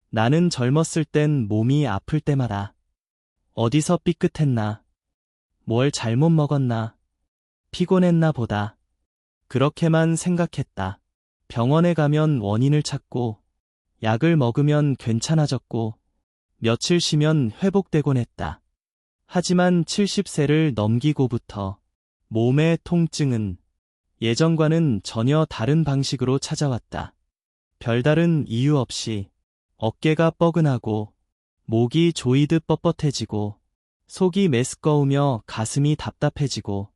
나는 젊었을 땐 몸이 아플 때마다 어디서 삐끗했나, 뭘 잘못 먹었나, 피곤했나 보다. 그렇게만 생각했다. 병원에 가면 원인을 찾고, 약을 먹으면 괜찮아졌고, 며칠 쉬면 회복되곤 했다. 하지만 70세를 넘기고부터 몸의 통증은 예전과는 전혀 다른 방식으로 찾아왔다. 별다른 이유 없이 어깨가 뻐근하고 목이 조이듯 뻣뻣해지고 속이 메스꺼우며 가슴이 답답해지고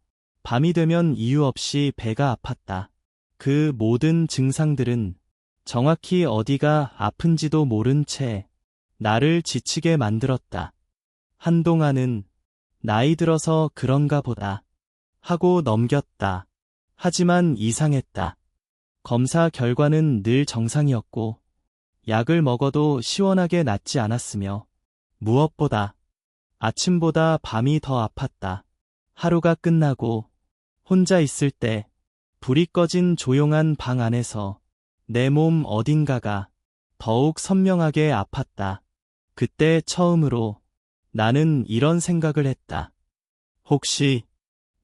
밤이 되면 이유 없이 배가 아팠다. 그 모든 증상들은 정확히 어디가 아픈지도 모른 채 나를 지치게 만들었다. 한동안은 나이 들어서 그런가 보다 하고 넘겼다. 하지만 이상했다. 검사 결과는 늘 정상이었고 약을 먹어도 시원하게 낫지 않았으며 무엇보다 아침보다 밤이 더 아팠다. 하루가 끝나고 혼자 있을 때 불이 꺼진 조용한 방 안에서 내 몸 어딘가가 더욱 선명하게 아팠다. 그때 처음으로 나는 이런 생각을 했다. 혹시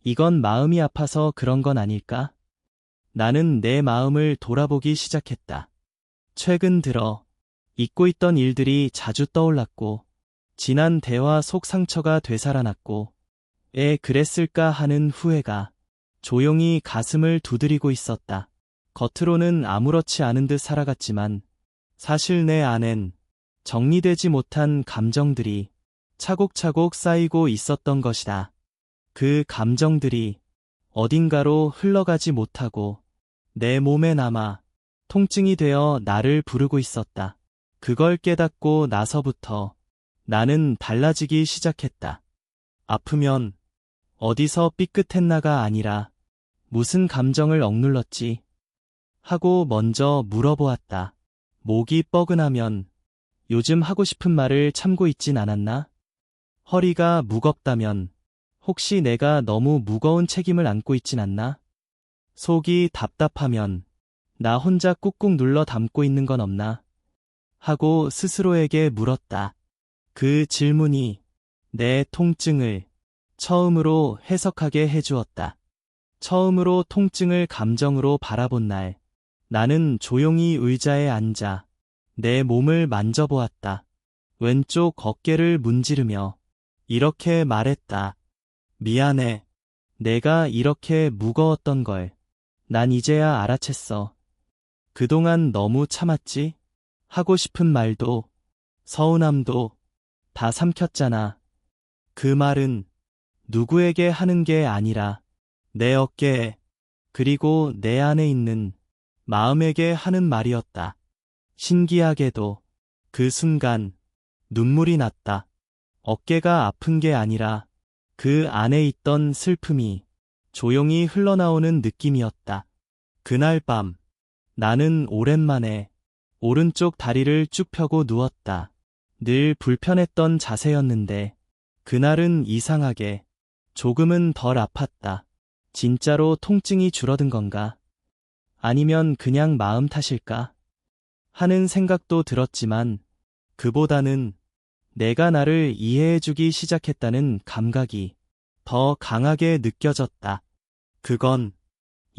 이건 마음이 아파서 그런 건 아닐까? 나는 내 마음을 돌아보기 시작했다. 최근 들어 잊고 있던 일들이 자주 떠올랐고 지난 대화 속 상처가 되살아났고 왜 그랬을까 하는 후회가 조용히 가슴을 두드리고 있었다. 겉으로는 아무렇지 않은 듯 살아갔지만 사실 내 안엔 정리되지 못한 감정들이 차곡차곡 쌓이고 있었던 것이다. 그 감정들이 어딘가로 흘러가지 못하고 내 몸에 남아 통증이 되어 나를 부르고 있었다. 그걸 깨닫고 나서부터 나는 달라지기 시작했다. 아프면 어디서 삐끗했나가 아니라 무슨 감정을 억눌렀지 하고 먼저 물어보았다. 목이 뻐근하면 요즘 하고 싶은 말을 참고 있진 않았나? 허리가 무겁다면 혹시 내가 너무 무거운 책임을 안고 있진 않나? 속이 답답하면 나 혼자 꾹꾹 눌러 담고 있는 건 없나? 하고 스스로에게 물었다. 그 질문이 내 통증을 처음으로 해석하게 해주었다. 처음으로 통증을 감정으로 바라본 날, 나는 조용히 의자에 앉아 내 몸을 만져보았다. 왼쪽 어깨를 문지르며 이렇게 말했다. 미안해. 내가 이렇게 무거웠던 걸 난 이제야 알아챘어. 그동안 너무 참았지? 하고 싶은 말도 서운함도 다 삼켰잖아. 그 말은 누구에게 하는 게 아니라 내 어깨에 그리고 내 안에 있는 마음에게 하는 말이었다. 신기하게도 그 순간 눈물이 났다. 어깨가 아픈 게 아니라 그 안에 있던 슬픔이 조용히 흘러나오는 느낌이었다. 그날 밤 나는 오랜만에 오른쪽 다리를 쭉 펴고 누웠다. 늘 불편했던 자세였는데 그날은 이상하게 조금은 덜 아팠다. 진짜로 통증이 줄어든 건가? 아니면 그냥 마음 탓일까? 하는 생각도 들었지만 그보다는 내가 나를 이해해주기 시작했다는 감각이 더 강하게 느껴졌다. 그건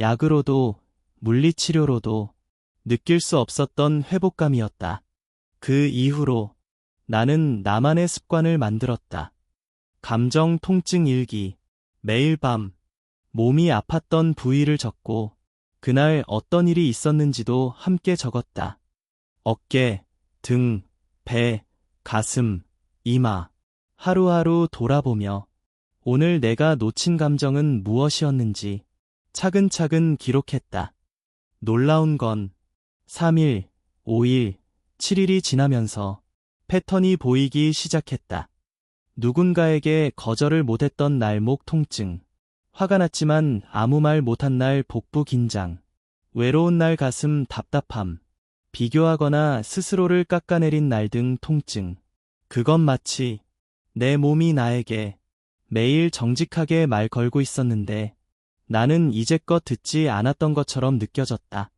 약으로도 물리치료로도 느낄 수 없었던 회복감이었다. 그 이후로 나는 나만의 습관을 만들었다. 감정 통증 일기. 매일 밤 몸이 아팠던 부위를 적고 그날 어떤 일이 있었는지도 함께 적었다. 어깨, 등, 배, 가슴, 이마. 하루하루 돌아보며 오늘 내가 놓친 감정은 무엇이었는지 차근차근 기록했다. 놀라운 건 3일, 5일, 7일이 지나면서 패턴이 보이기 시작했다. 누군가에게 거절을 못했던 날 목 통증, 화가 났지만 아무 말 못한 날 복부 긴장, 외로운 날 가슴 답답함, 비교하거나 스스로를 깎아내린 날 등 통증. 그건 마치 내 몸이 나에게 매일 정직하게 말 걸고 있었는데 나는 이제껏 듣지 않았던 것처럼 느껴졌다.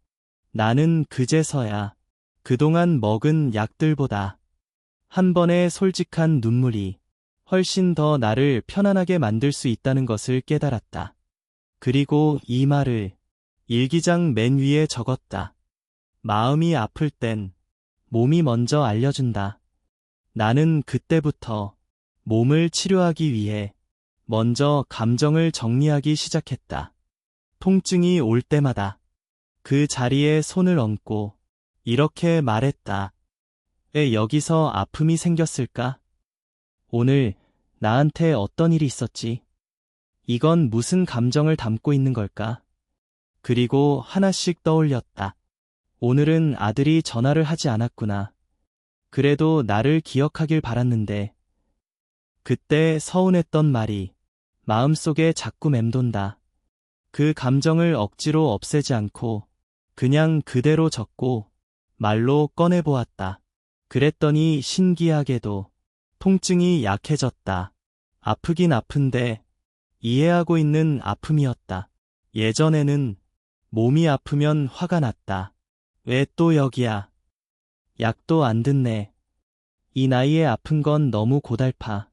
나는 그제서야 그동안 먹은 약들보다 한 번의 솔직한 눈물이 훨씬 더 나를 편안하게 만들 수 있다는 것을 깨달았다. 그리고 이 말을 일기장 맨 위에 적었다. 마음이 아플 땐 몸이 먼저 알려준다. 나는 그때부터 몸을 치료하기 위해 먼저 감정을 정리하기 시작했다. 통증이 올 때마다 그 자리에 손을 얹고 이렇게 말했다. 왜 여기서 아픔이 생겼을까? 오늘 나한테 어떤 일이 있었지? 이건 무슨 감정을 담고 있는 걸까? 그리고 하나씩 떠올렸다. 오늘은 아들이 전화를 하지 않았구나. 그래도 나를 기억하길 바랐는데. 그때 서운했던 말이 마음속에 자꾸 맴돈다. 그 감정을 억지로 없애지 않고 그냥 그대로 적고 말로 꺼내보았다. 그랬더니 신기하게도 통증이 약해졌다. 아프긴 아픈데 이해하고 있는 아픔이었다. 예전에는 몸이 아프면 화가 났다. 왜 또 여기야? 약도 안 듣네. 이 나이에 아픈 건 너무 고달파.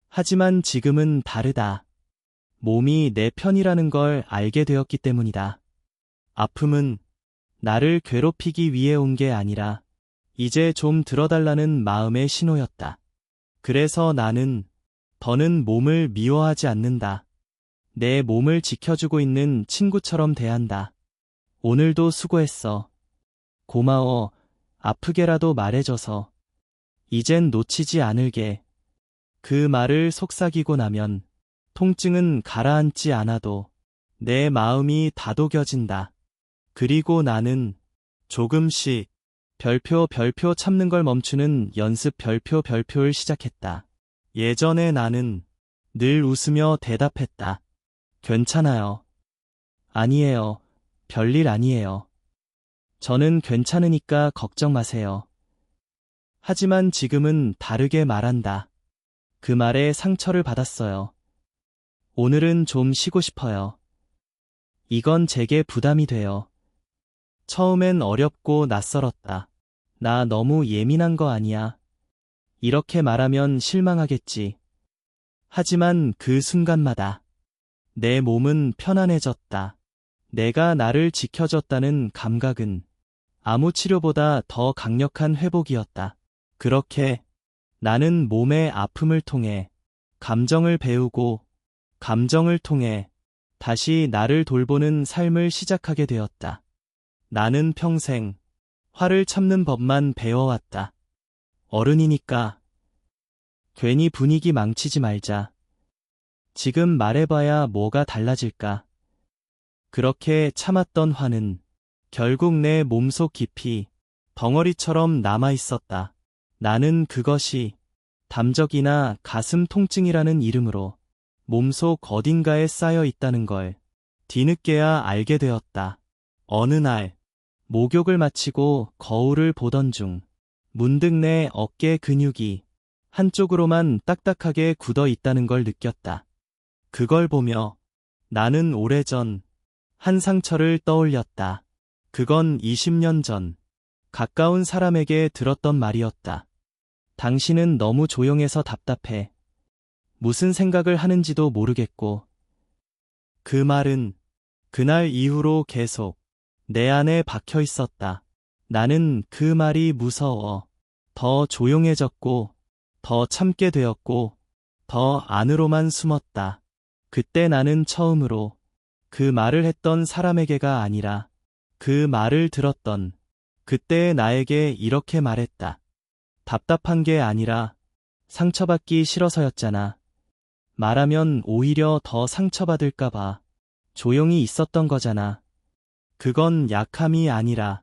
하지만 지금은 다르다. 몸이 내 편이라는 걸 알게 되었기 때문이다. 아픔은 나를 괴롭히기 위해 온 게 아니라 이제 좀 들어달라는 마음의 신호였다. 그래서 나는 더는 몸을 미워하지 않는다. 내 몸을 지켜주고 있는 친구처럼 대한다. 오늘도 수고했어. 고마워. 아프게라도 말해줘서. 이젠 놓치지 않을게. 그 말을 속삭이고 나면 통증은 가라앉지 않아도 내 마음이 다독여진다. 그리고 나는 조금씩 별표 참는 걸 멈추는 연습 별표를 시작했다. 예전에 나는 늘 웃으며 대답했다. 괜찮아요. 아니에요. 별일 아니에요. 저는 괜찮으니까 걱정 마세요. 하지만 지금은 다르게 말한다. 그 말에 상처를 받았어요. 오늘은 좀 쉬고 싶어요. 이건 제게 부담이 돼요. 처음엔 어렵고 낯설었다. 나 너무 예민한 거 아니야? 이렇게 말하면 실망하겠지. 하지만 그 순간마다 내 몸은 편안해졌다. 내가 나를 지켜줬다는 감각은 아무 치료보다 더 강력한 회복이었다. 그렇게 나는 몸의 아픔을 통해 감정을 배우고 감정을 통해 다시 나를 돌보는 삶을 시작하게 되었다. 나는 평생 화를 참는 법만 배워왔다. 어른이니까 괜히 분위기 망치지 말자. 지금 말해봐야 뭐가 달라질까? 그렇게 참았던 화는 결국 내 몸속 깊이 덩어리처럼 남아있었다. 나는 그것이 담적이나 가슴 통증이라는 이름으로 몸속 어딘가에 쌓여 있다는 걸 뒤늦게야 알게 되었다. 어느 날 목욕을 마치고 거울을 보던 중 문득 내 어깨 근육이 한쪽으로만 딱딱하게 굳어 있다는 걸 느꼈다. 그걸 보며 나는 오래전 한 상처를 떠올렸다. 그건 20년 전 가까운 사람에게 들었던 말이었다. 당신은 너무 조용해서 답답해. 무슨 생각을 하는지도 모르겠고. 그 말은 그날 이후로 계속 내 안에 박혀 있었다. 나는 그 말이 무서워. 더 조용해졌고, 더 참게 되었고, 더 안으로만 숨었다. 그때 나는 처음으로 그 말을 했던 사람에게가 아니라 그 말을 들었던 그때의 나에게 이렇게 말했다. 답답한 게 아니라 상처받기 싫어서였잖아. 말하면 오히려 더 상처받을까봐 조용히 있었던 거잖아. 그건 약함이 아니라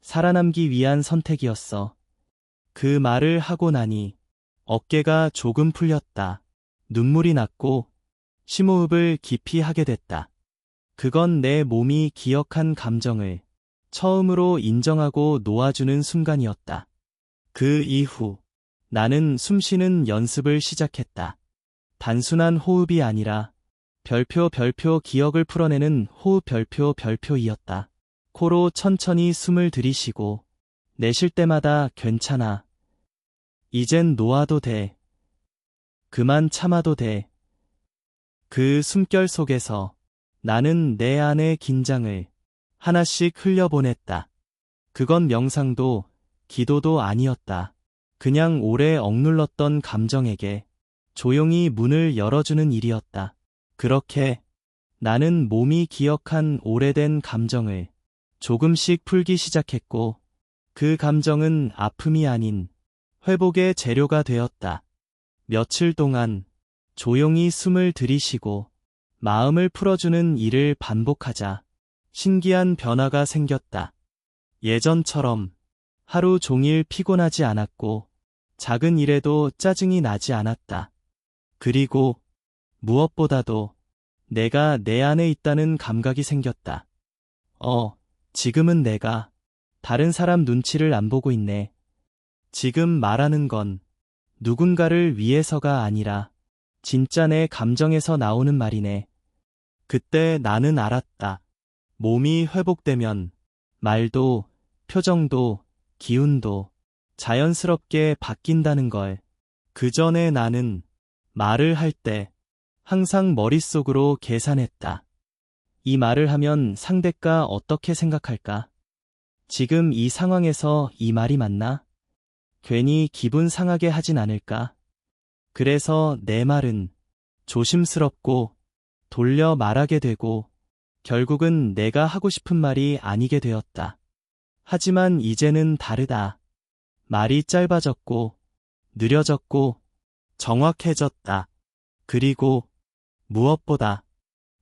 살아남기 위한 선택이었어. 그 말을 하고 나니 어깨가 조금 풀렸다. 눈물이 났고 심호흡을 깊이 하게 됐다. 그건 내 몸이 기억한 감정을 처음으로 인정하고 놓아주는 순간이었다. 그 이후 나는 숨쉬는 연습을 시작했다. 단순한 호흡이 아니라 별표 기억을 풀어내는 호흡 별표이었다. 코로 천천히 숨을 들이쉬고 내쉴 때마다 괜찮아. 이젠 놓아도 돼. 그만 참아도 돼. 그 숨결 속에서 나는 내 안의 긴장을 하나씩 흘려보냈다. 그건 명상도 기도도 아니었다. 그냥 오래 억눌렀던 감정에게 조용히 문을 열어주는 일이었다. 그렇게 나는 몸이 기억한 오래된 감정을 조금씩 풀기 시작했고, 그 감정은 아픔이 아닌 회복의 재료가 되었다. 며칠 동안 조용히 숨을 들이쉬고 마음을 풀어주는 일을 반복하자 신기한 변화가 생겼다. 예전처럼 하루 종일 피곤하지 않았고 작은 일에도 짜증이 나지 않았다. 그리고 무엇보다도 내가 내 안에 있다는 감각이 생겼다. 지금은 내가 다른 사람 눈치를 안 보고 있네. 지금 말하는 건 누군가를 위해서가 아니라 진짜 내 감정에서 나오는 말이네. 그때 나는 알았다. 몸이 회복되면 말도, 표정도, 기운도 자연스럽게 바뀐다는 걸. 그 전에 나는 말을 할 때 항상 머릿속으로 계산했다. 이 말을 하면 상대가 어떻게 생각할까? 지금 이 상황에서 이 말이 맞나? 괜히 기분 상하게 하진 않을까? 그래서 내 말은 조심스럽고 돌려 말하게 되고 결국은 내가 하고 싶은 말이 아니게 되었다. 하지만 이제는 다르다. 말이 짧아졌고 느려졌고 정확해졌다. 그리고 무엇보다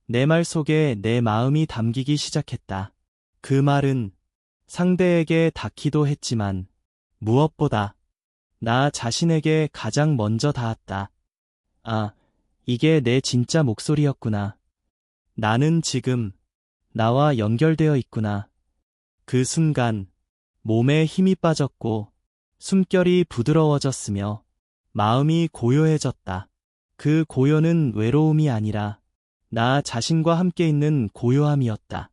내 말 속에 내 마음이 담기기 시작했다. 그 말은 상대에게 닿기도 했지만 무엇보다 나 자신에게 가장 먼저 닿았다. 아, 이게 내 진짜 목소리였구나. 나는 지금 나와 연결되어 있구나. 그 순간 몸에 힘이 빠졌고 숨결이 부드러워졌으며 마음이 고요해졌다. 그 고요는 외로움이 아니라 나 자신과 함께 있는 고요함이었다.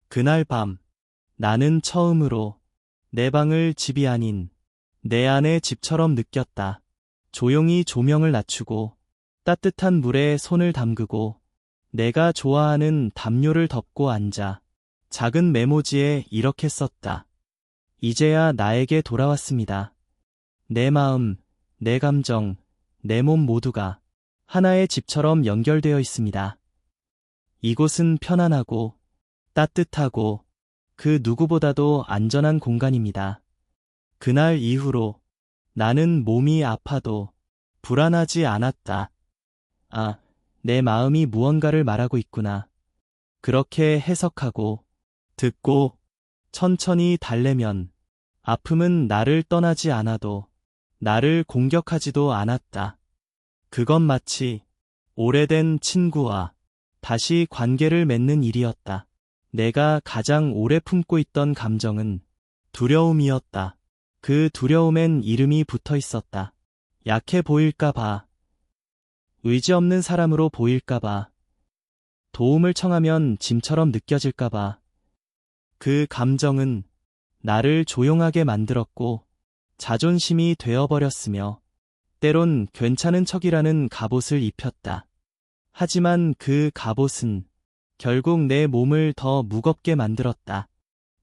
그날 밤 나는 처음으로 내 방을 집이 아닌 내 안의 집처럼 느꼈다. 조용히 조명을 낮추고 따뜻한 물에 손을 담그고 내가 좋아하는 담요를 덮고 앉아 작은 메모지에 이렇게 썼다. 이제야 나에게 돌아왔습니다. 내 마음, 내 감정, 내 몸 모두가 하나의 집처럼 연결되어 있습니다. 이곳은 편안하고 따뜻하고 그 누구보다도 안전한 공간입니다. 그날 이후로 나는 몸이 아파도 불안하지 않았다. 아, 내 마음이 무언가를 말하고 있구나. 그렇게 해석하고 듣고 천천히 달래면 아픔은 나를 떠나지 않아도 나를 공격하지도 않았다. 그건 마치 오래된 친구와 다시 관계를 맺는 일이었다. 내가 가장 오래 품고 있던 감정은 두려움이었다. 그 두려움엔 이름이 붙어 있었다. 약해 보일까봐, 의지 없는 사람으로 보일까봐, 도움을 청하면 짐처럼 느껴질까봐. 그 감정은 나를 조용하게 만들었고 자존심이 되어버렸으며 때론 괜찮은 척이라는 갑옷을 입혔다. 하지만 그 갑옷은 결국 내 몸을 더 무겁게 만들었다.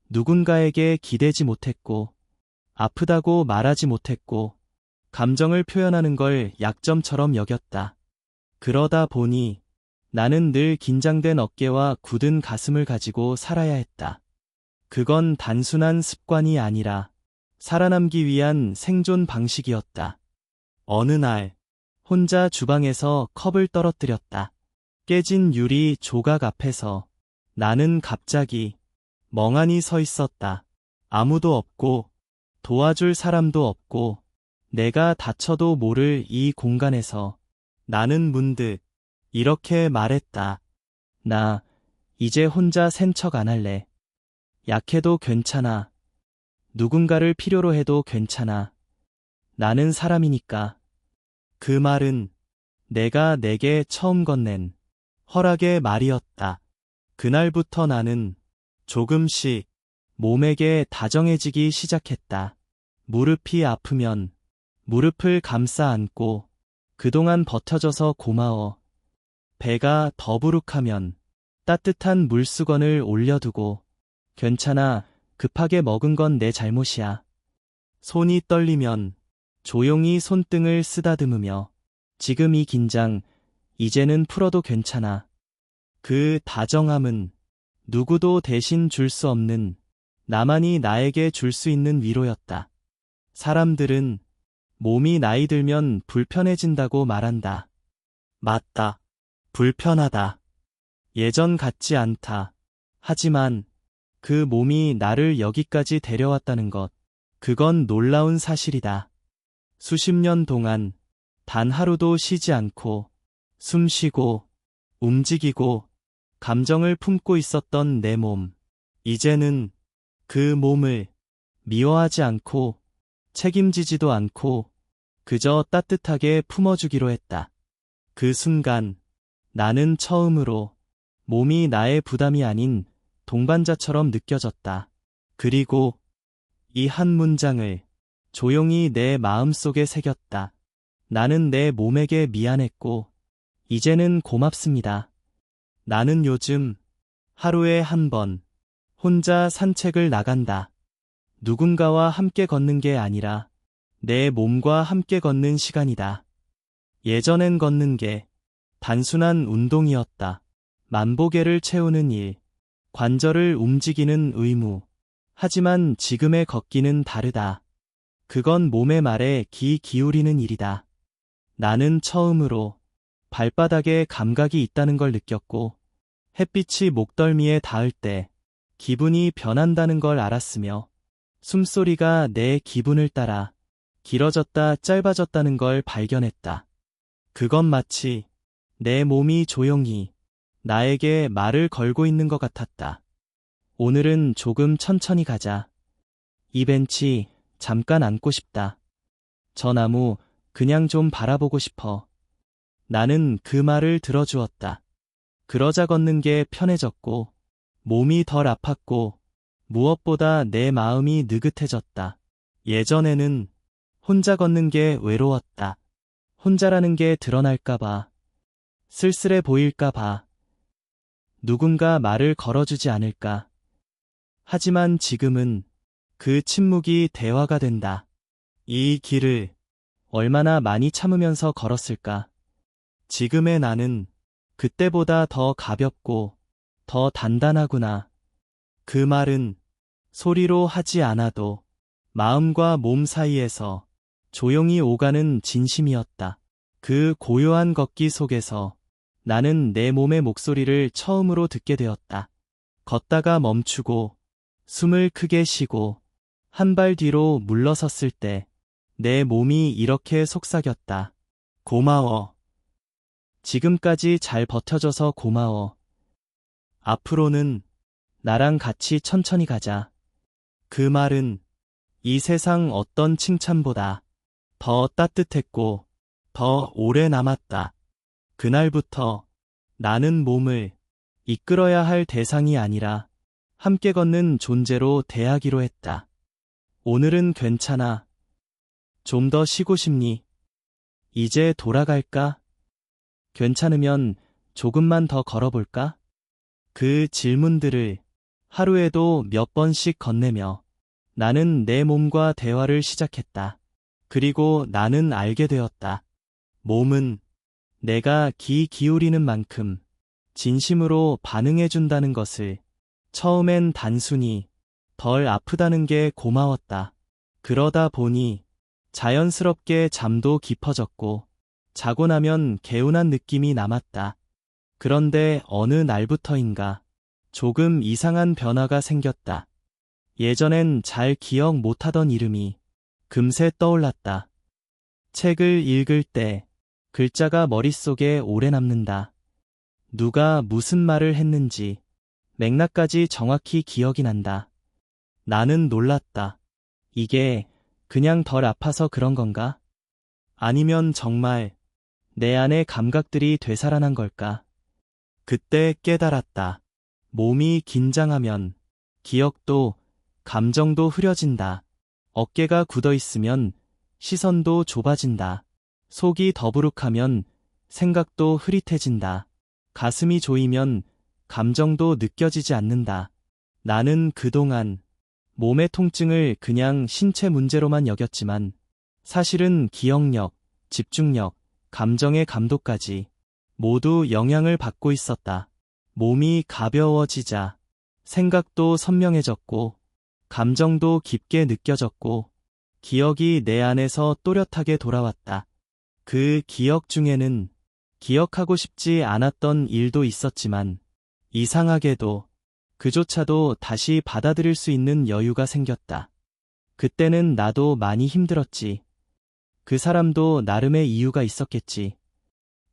누군가에게 기대지 못했고 아프다고 말하지 못했고 감정을 표현하는 걸 약점처럼 여겼다. 그러다 보니 나는 늘 긴장된 어깨와 굳은 가슴을 가지고 살아야 했다. 그건 단순한 습관이 아니라 살아남기 위한 생존 방식이었다. 어느 날 혼자 주방에서 컵을 떨어뜨렸다. 깨진 유리 조각 앞에서 나는 갑자기 멍하니 서 있었다. 아무도 없고 도와줄 사람도 없고 내가 다쳐도 모를 이 공간에서 나는 문득 이렇게 말했다. 나 이제 혼자 센 척 안 할래. 약해도 괜찮아. 누군가를 필요로 해도 괜찮아. 나는 사람이니까. 그 말은 내가 내게 처음 건넨 허락의 말이었다. 그날부터 나는 조금씩 몸에게 다정해지기 시작했다. 무릎이 아프면 무릎을 감싸 안고 그동안 버텨줘서 고마워. 배가 더부룩하면 따뜻한 물수건을 올려두고 괜찮아, 급하게 먹은 건 내 잘못이야. 손이 떨리면 조용히 손등을 쓰다듬으며 지금 이 긴장, 이제는 풀어도 괜찮아. 그 다정함은 누구도 대신 줄 수 없는 나만이 나에게 줄 수 있는 위로였다. 사람들은 몸이 나이 들면 불편해진다고 말한다. 맞다. 불편하다. 예전 같지 않다. 하지만 그 몸이 나를 여기까지 데려왔다는 것, 그건 놀라운 사실이다. 수십 년 동안 단 하루도 쉬지 않고 숨 쉬고 움직이고 감정을 품고 있었던 내 몸. 이제는 그 몸을 미워하지 않고 책임지지도 않고 그저 따뜻하게 품어주기로 했다. 그 순간 나는 처음으로 몸이 나의 부담이 아닌 동반자처럼 느껴졌다. 그리고 이 한 문장을 조용히 내 마음속에 새겼다. 나는 내 몸에게 미안했고 이제는 고맙습니다. 나는 요즘 하루에 한 번 혼자 산책을 나간다. 누군가와 함께 걷는 게 아니라 내 몸과 함께 걷는 시간이다. 예전엔 걷는 게 단순한 운동이었다. 만보계를 채우는 일, 관절을 움직이는 의무. 하지만 지금의 걷기는 다르다. 그건 몸의 말에 귀 기울이는 일이다. 나는 처음으로 발바닥에 감각이 있다는 걸 느꼈고 햇빛이 목덜미에 닿을 때 기분이 변한다는 걸 알았으며 숨소리가 내 기분을 따라 길어졌다 짧아졌다는 걸 발견했다. 그건 마치 내 몸이 조용히 나에게 말을 걸고 있는 것 같았다. 오늘은 조금 천천히 가자. 이 벤치 잠깐 앉고 싶다. 저 나무 그냥 좀 바라보고 싶어. 나는 그 말을 들어주었다. 그러자 걷는 게 편해졌고 몸이 덜 아팠고 무엇보다 내 마음이 느긋해졌다. 예전에는 혼자 걷는 게 외로웠다. 혼자라는 게 드러날까봐, 쓸쓸해 보일까봐, 누군가 말을 걸어주지 않을까. 하지만 지금은 그 침묵이 대화가 된다. 이 길을 얼마나 많이 참으면서 걸었을까. 지금의 나는 그때보다 더 가볍고 더 단단하구나. 그 말은 소리로 하지 않아도 마음과 몸 사이에서 조용히 오가는 진심이었다. 그 고요한 걷기 속에서 나는 내 몸의 목소리를 처음으로 듣게 되었다. 걷다가 멈추고 숨을 크게 쉬고 한 발 뒤로 물러섰을 때 내 몸이 이렇게 속삭였다. 고마워. 지금까지 잘 버텨줘서 고마워. 앞으로는 나랑 같이 천천히 가자. 그 말은 이 세상 어떤 칭찬보다 더 따뜻했고 더 오래 남았다. 그날부터 나는 몸을 이끌어야 할 대상이 아니라 함께 걷는 존재로 대하기로 했다. 오늘은 괜찮아. 좀 더 쉬고 싶니? 이제 돌아갈까? 괜찮으면 조금만 더 걸어볼까? 그 질문들을 하루에도 몇 번씩 건네며 나는 내 몸과 대화를 시작했다. 그리고 나는 알게 되었다. 몸은 내가 귀 기울이는 만큼 진심으로 반응해준다는 것을. 처음엔 단순히 덜 아프다는 게 고마웠다. 그러다 보니 자연스럽게 잠도 깊어졌고 자고 나면 개운한 느낌이 남았다. 그런데 어느 날부터인가 조금 이상한 변화가 생겼다. 예전엔 잘 기억 못하던 이름이 금세 떠올랐다. 책을 읽을 때 글자가 머릿속에 오래 남는다. 누가 무슨 말을 했는지 맥락까지 정확히 기억이 난다. 나는 놀랐다. 이게 그냥 덜 아파서 그런 건가? 아니면 정말 내 안의 감각들이 되살아난 걸까? 그때 깨달았다. 몸이 긴장하면 기억도 감정도 흐려진다. 어깨가 굳어 있으면 시선도 좁아진다. 속이 더부룩하면 생각도 흐릿해진다. 가슴이 조이면 감정도 느껴지지 않는다. 나는 그동안 몸의 통증을 그냥 신체 문제로만 여겼지만 사실은 기억력, 집중력, 감정의 감도까지 모두 영향을 받고 있었다. 몸이 가벼워지자 생각도 선명해졌고 감정도 깊게 느껴졌고 기억이 내 안에서 또렷하게 돌아왔다. 그 기억 중에는 기억하고 싶지 않았던 일도 있었지만 이상하게도 그조차도 다시 받아들일 수 있는 여유가 생겼다. 그때는 나도 많이 힘들었지. 그 사람도 나름의 이유가 있었겠지.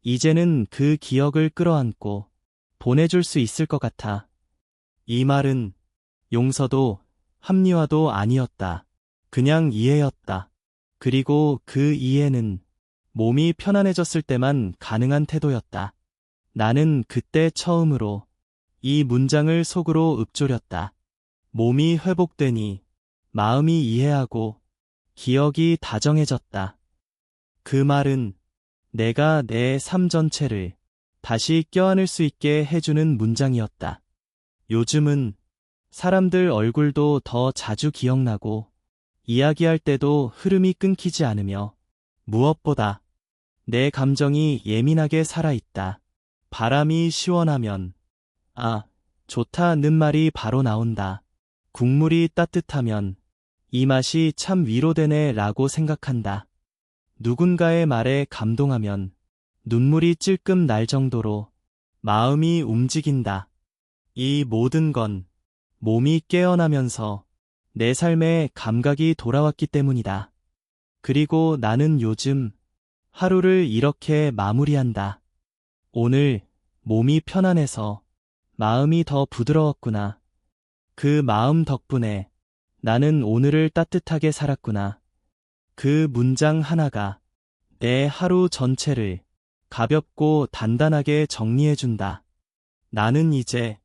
이제는 그 기억을 끌어안고 보내줄 수 있을 것 같아. 이 말은 용서도 합리화도 아니었다. 그냥 이해였다. 그리고 그 이해는 몸이 편안해졌을 때만 가능한 태도였다. 나는 그때 처음으로 이 문장을 속으로 읊조렸다. 몸이 회복되니 마음이 이해하고 기억이 다정해졌다. 그 말은 내가 내 삶 전체를 다시 껴안을 수 있게 해주는 문장이었다. 요즘은 사람들 얼굴도 더 자주 기억나고 이야기할 때도 흐름이 끊기지 않으며 무엇보다 내 감정이 예민하게 살아있다. 바람이 시원하면 아, 좋다는 말이 바로 나온다. 국물이 따뜻하면 이 맛이 참 위로되네 라고 생각한다. 누군가의 말에 감동하면 눈물이 찔끔 날 정도로 마음이 움직인다. 이 모든 건 몸이 깨어나면서 내 삶에 감각이 돌아왔기 때문이다. 그리고 나는 요즘 하루를 이렇게 마무리한다. 오늘 몸이 편안해서 마음이 더 부드러웠구나. 그 마음 덕분에 나는 오늘을 따뜻하게 살았구나. 그 문장 하나가 내 하루 전체를 가볍고 단단하게 정리해준다. 나는 이제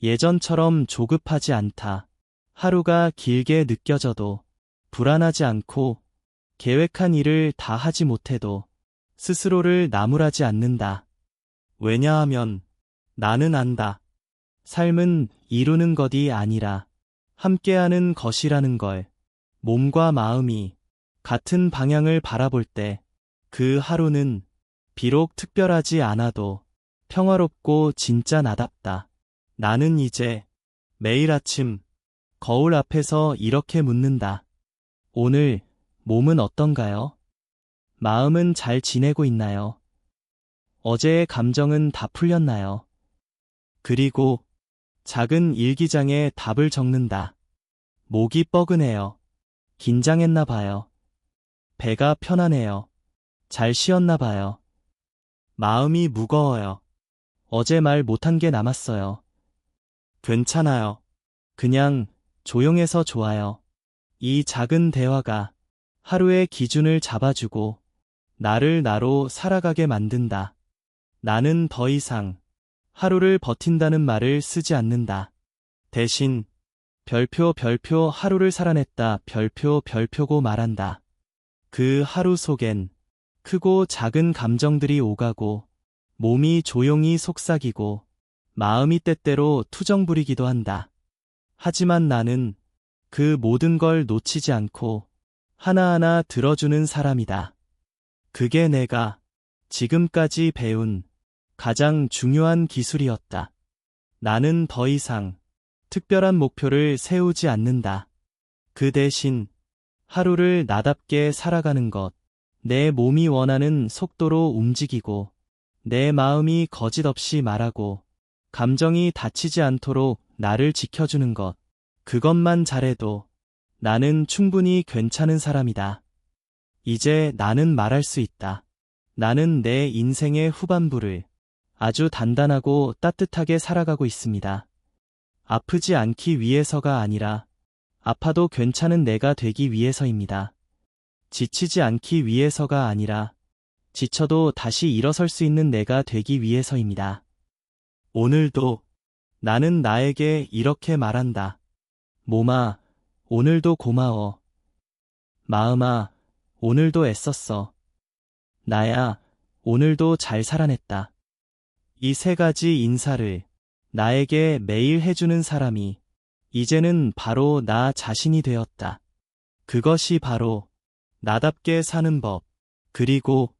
예전처럼 조급하지 않다. 하루가 길게 느껴져도 불안하지 않고 계획한 일을 다 하지 못해도 스스로를 나무라지 않는다. 왜냐하면 나는 안다. 삶은 이루는 것이 아니라 함께하는 것이라는 걸. 몸과 마음이 같은 방향을 바라볼 때 그 하루는 비록 특별하지 않아도 평화롭고 진짜 나답다. 나는 이제 매일 아침 거울 앞에서 이렇게 묻는다. 오늘 몸은 어떤가요? 마음은 잘 지내고 있나요? 어제의 감정은 다 풀렸나요? 그리고 작은 일기장에 답을 적는다. 목이 뻐근해요. 긴장했나 봐요. 배가 편하네요. 잘 쉬었나 봐요. 마음이 무거워요. 어제 말 못한 게 남았어요. 괜찮아요. 그냥 조용해서 좋아요. 이 작은 대화가 하루의 기준을 잡아주고 나를 나로 살아가게 만든다. 나는 더 이상 하루를 버틴다는 말을 쓰지 않는다. 대신 별표 하루를 살아냈다 별표고 말한다. 그 하루 속엔 크고 작은 감정들이 오가고 몸이 조용히 속삭이고 마음이 때때로 투정 부리기도 한다. 하지만 나는 그 모든 걸 놓치지 않고 하나하나 들어주는 사람이다. 그게 내가 지금까지 배운 가장 중요한 기술이었다. 나는 더 이상 특별한 목표를 세우지 않는다. 그 대신 하루를 나답게 살아가는 것, 내 몸이 원하는 속도로 움직이고 내 마음이 거짓 없이 말하고 감정이 다치지 않도록 나를 지켜주는 것, 그것만 잘해도 나는 충분히 괜찮은 사람이다. 이제 나는 말할 수 있다. 나는 내 인생의 후반부를 아주 단단하고 따뜻하게 살아가고 있습니다. 아프지 않기 위해서가 아니라 아파도 괜찮은 내가 되기 위해서입니다. 지치지 않기 위해서가 아니라 지쳐도 다시 일어설 수 있는 내가 되기 위해서입니다. 오늘도 나는 나에게 이렇게 말한다. 몸아, 오늘도 고마워. 마음아, 오늘도 애썼어. 나야, 오늘도 잘 살아냈다. 이 세 가지 인사를 나에게 매일 해주는 사람이 이제는 바로 나 자신이 되었다. 그것이 바로 나답게 사는 법, 그리고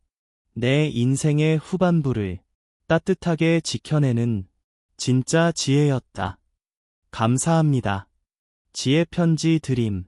내 인생의 후반부를 따뜻하게 지켜내는 진짜 지혜였다. 감사합니다. 지혜 편지 드림.